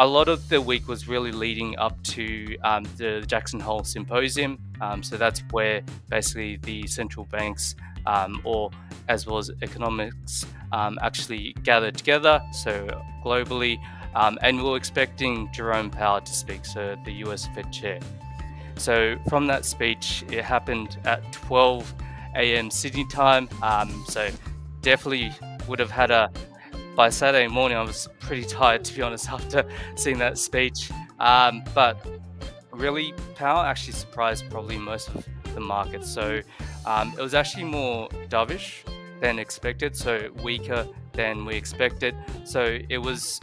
a lot of the week was really leading up to the Jackson Hole Symposium. So that's where basically the central banks or as well as economics actually gathered together, so globally, and we were expecting Jerome Powell to speak, so the US Fed chair. So from that speech, it happened at 12 a.m. Sydney time, so definitely would have had by Saturday morning, I was pretty tired, to be honest, after seeing that speech. But really, Powell actually surprised probably most of the market. So it was actually more dovish than expected, so weaker than we expected. So it was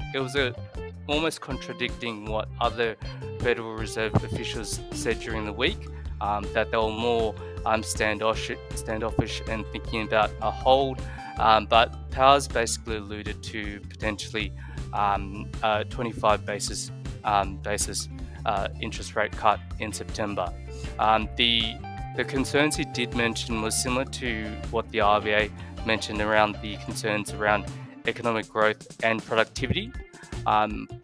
almost contradicting what other Federal Reserve officials said during the week, that they were more standoffish and thinking about a hold. But Powell's basically alluded to potentially 25 basis interest rate cut in September. The concerns he did mention was similar to what the RBA mentioned around the concerns around economic growth and productivity.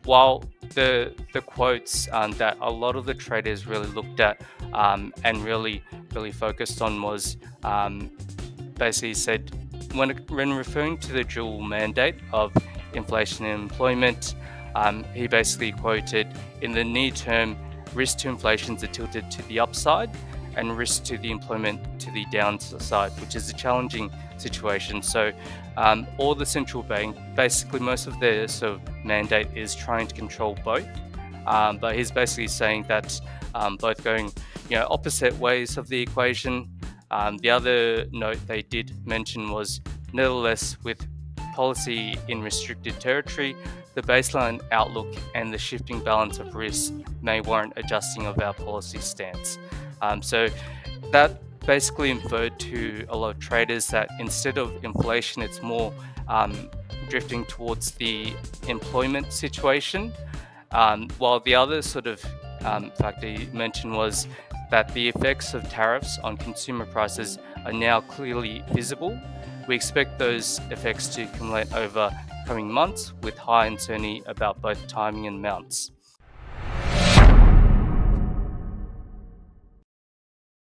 While the quotes that a lot of the traders really looked at and really focused on was basically said, when referring to the dual mandate of inflation and employment, he basically quoted, in the near term, risk to inflation are tilted to the upside and risk to the employment to the downside, which is a challenging situation. So all the central bank, basically most of their sort of mandate is trying to control both. But he's basically saying that both going opposite ways of the equation. The other note they did mention was, nevertheless, with policy in restricted territory, the baseline outlook and the shifting balance of risk may warrant adjusting of our policy stance. So that basically inferred to a lot of traders that instead of inflation, it's more drifting towards the employment situation. While the other sort of factor he mentioned was that the effects of tariffs on consumer prices are now clearly visible. We expect those effects to accumulate over coming months with high uncertainty about both timing and amounts.